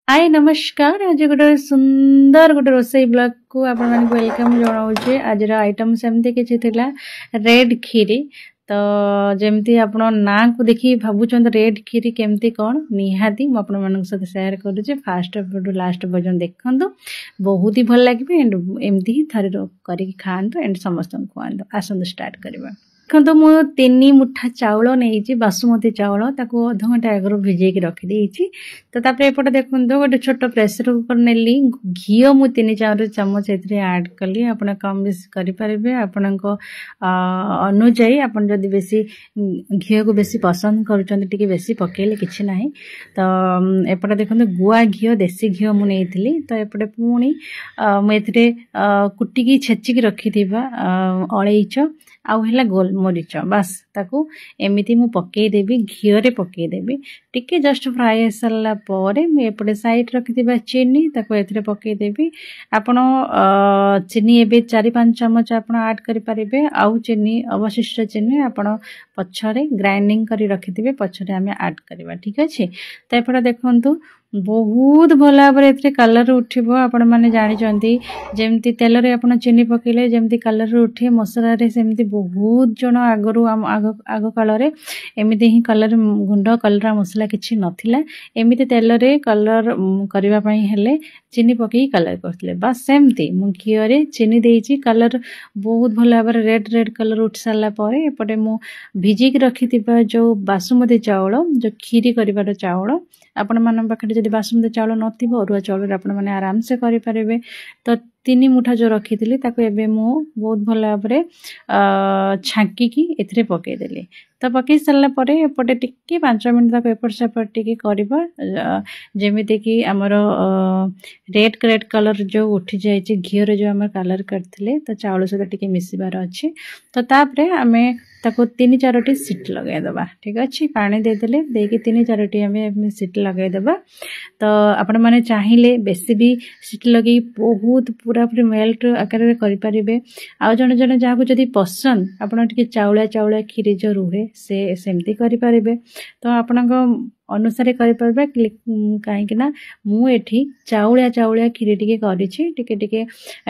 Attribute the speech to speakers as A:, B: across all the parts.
A: हाय नमस्कार। आज गोटे सुंदर गोटे रोसई ब्लॉग को आपण मानक वेलकम जनाऊे। आज आइटम सेमती किसी थिला रेड खीरी। तो जमती आपण ना को देखी भावुं रेड खीरी केमती कौन निहाती मुझे सेयार करुचे। फास्ट लास्ट पर्यटन देखु बहुत ही भल लगे एंड एमती ही थे करके खातु एंड समस्त खुआतु। आसतु स्टार्ट करवा। देखो मु 3 मुठा चाउल नहीं बासुमती चाउल ताको अध घंटा आगर भिजेक रखी। तो एपटे देखो गोटे छोट प्रेसर कुकर नेली घी मु 3-4 चामच ऐड कली। आप कम बेसी करें आपण अनुजाई आप जदि बेसी घी को बेसी पसंद कर बेसी पकेले किसी ना। तो एपटे देखो गुआ घी देसी घी मु नहीं। तो एपटे पुणी मुझे कुटिकी छेचिकी रखी अलैच आउ है गोलमरीच बास ताकू एमती मु पकईदेवी घीरे पकईदेवी टिके जस्ट फ्राए हो सारा पर मुझे साइड रखी चीनी ताकू ए पकईदेवी। आपण चीनी एवं 4-5 चमच आप आड करें। आउ चीनी अवशिष्ट चीनी आपण पछरे ग्राइंडिंग कर रखिथे पछरे आम आड करवा। ठीक अच्छे। तो एपटे देखु बहुत भल भाव कलर उठो। आपण मैंने जानते जमती तेल रे आपण चीनी पकेले जमती कलर उठे मसला सेमती बहुत जन आगु आग काल एमती ही कलर गुंड कलर मसला किसी नथिला। एमती तेल रे कलर करने हेले चीनी पकई कलर करते बस सेमती मु घी चीनी देती कलर बहुत भल भाव रेड रेड कलर उठ सारा पर एपटे मु भिजिक रखि जो बासुमती चाउल जो खीरी कर चाउल आपण मान पाखे जब बासुमती चाउल नथिबो अरुआ चाउल आपण माने आराम से करि परिबे। तो 3 मुठा जो रखी ताको एबे मु बहुत भल भाव छांकी एथरे पकई देली। तो पकई सारा पर एपटे टिके 5 मिनट तक एपट सेपट टिके करबा जेमिति कि हमर रेड रेड कलर जो उठी जाय घी रे जो हम कलर करथिले तो चाउल सहित टिके मिसिबार अछि। तो तापरे आमे ताको 3-4 सीट लगे दबा। ठीक अच्छे। पानी देदेले देकी 3-4 आम सीट लगे दबा। तो आपण माने चाहिए बेसी भी सीट लगे बहुत पूरा पूरी मेल्ट आकार करें। आउ जन जन जहाँ जदि पसंद आपण चाउलिया चाउलिया खीरी जो रुहे से सेमती करें। तो आपण अनुसार करें कहीं मुझे चाउलिया चाउलिया खीरी टिके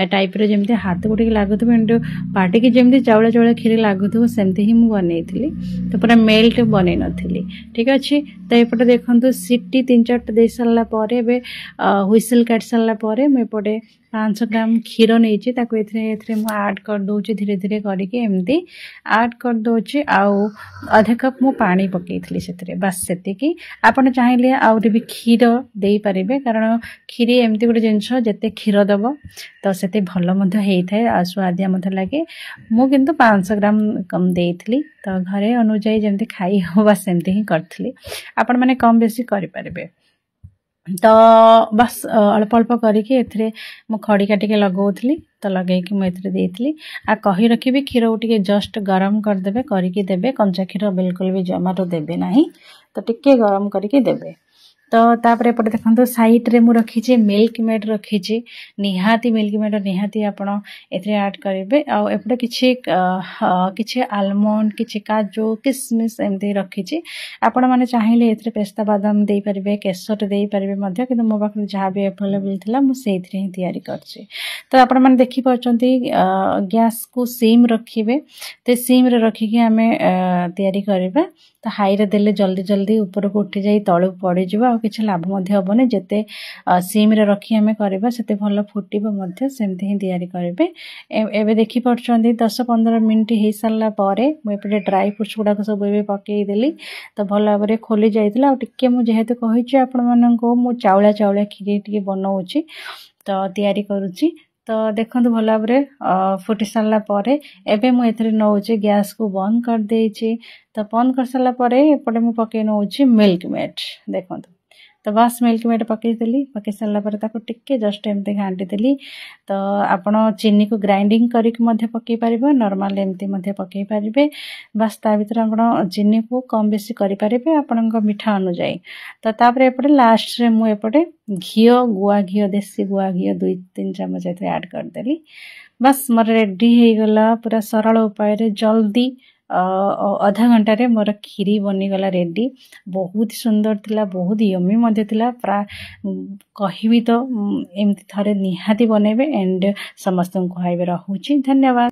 A: टाइप जमी हाथ को लगुव एंड पार्टी की जमी चाउलिया चाउलिया खीरी लगुव सेमती ही मुझे बनई। तो पूरा मेल्ट बनई नी। ठीक अच्छे। तो एपटे देखो सीटी 3-4 दे सारा पर हुइसल काट सारा पर मुझे 500 ग्राम क्षीर नहीं आड कर दूची धीरे धीरे करके एमती आड कर दूची। आउ आधा कप मु पानी पकई से बस से आपन चाहिए आउरी भी क्षीर दे पारे कारण क्षीरी एमती गोटे जिनस जिते क्षीर दब तो से भल होता स्वादिया लगे। मु किंतु 500 ग्राम कम देती। तो घरे अनुजाई जमती खाई हो बस सेमती ही करी आपण मैंने कम बेसी करें। तो बस अल्प अल्प करके मु खड़िका टिके लगौली। तो लगे मुझे देती आ कही रखी क्षीर को जस्ट गरम करदे करके देवे कंचा क्षीर बिल्कुल भी जमार देवे ना। तो टिके गरम करके देवे। तो तापर एपटे देखो साइड रे मु रखी मिल्क मेड रखी निहाती मिल्क मेड निहाती आपण एथरे ऐड करेंगे। आउटे किछि आलमंड किछि काजू किसमिस एमती रखी आपण मैंने चाहिए एथरे पेस्ता बादाम दे पारे केसर दे पारे कि मो पाखे जहाँ भी अवेलेबल था मुझे ही तैयारी करछि। तो आपण मैंने देखी पार्टी गैस को सिम रखिए। तो सिम रे रखिकी आम तैयारी करवा। तो हाई रे देले जल्दी जल्दी ऊपर को उठी जाई तळु पड़ी जिवो आ किछि लाभ मध्ये हबने। जेते सिम रे रखी आमे करबा सेते भल फुटिबो मध्ये सेमते ही तैयारी करबे। एबे देखि पड़छन्ती 10-15 मिनिट हे सारला पारे मु एपटे ड्राई फ्रूट्स गुडा को सब एबे पकेई देली। तो भल भाबरे खोली जाइतला। आ टिके मु जेहेतु कहिछि आपण मानको मु चाउला चाउला खीरी टिके बनाउछि तो तैयारी करूछि। तो देखो भल भाव फुटी सारा पर एबे मु एथरे नौचे गैस को बंद कर देछि। तो बंद कर सारा पर एपटे मु पके नौछि मिल्क मेड। देखो तो बस मिल्क मेड पकई देली। पकई सारा पर ताको टिके जस्ट एमती घांटी देली। तो आपण चीनी को ग्राइंडिंग करके मध्य पकई पारिबो नॉर्मल एमती मध्य पकई पारिबे। बस ता भीतर आपण चीनी को कम बेसी करि पारिबे आपणक मिठा अनुसार। तो तापर एपटे लास्ट रे मु एपटे घी गुआ घी देसी गुआ घी 2-3 चमच एथरे ऐड कर देली। बस मोर रेडी हो गला पूरा सरल उपाय रे जल्दी अधा घंटे मोर खीरी बनीगला रेडी बहुत सुंदर थिला बहुत यमी मध्य थिला प्राय कहबी तो एमती थरे निहाती बनेबे एंड समस्त को खुआइबे। रहुछि धन्यवाद।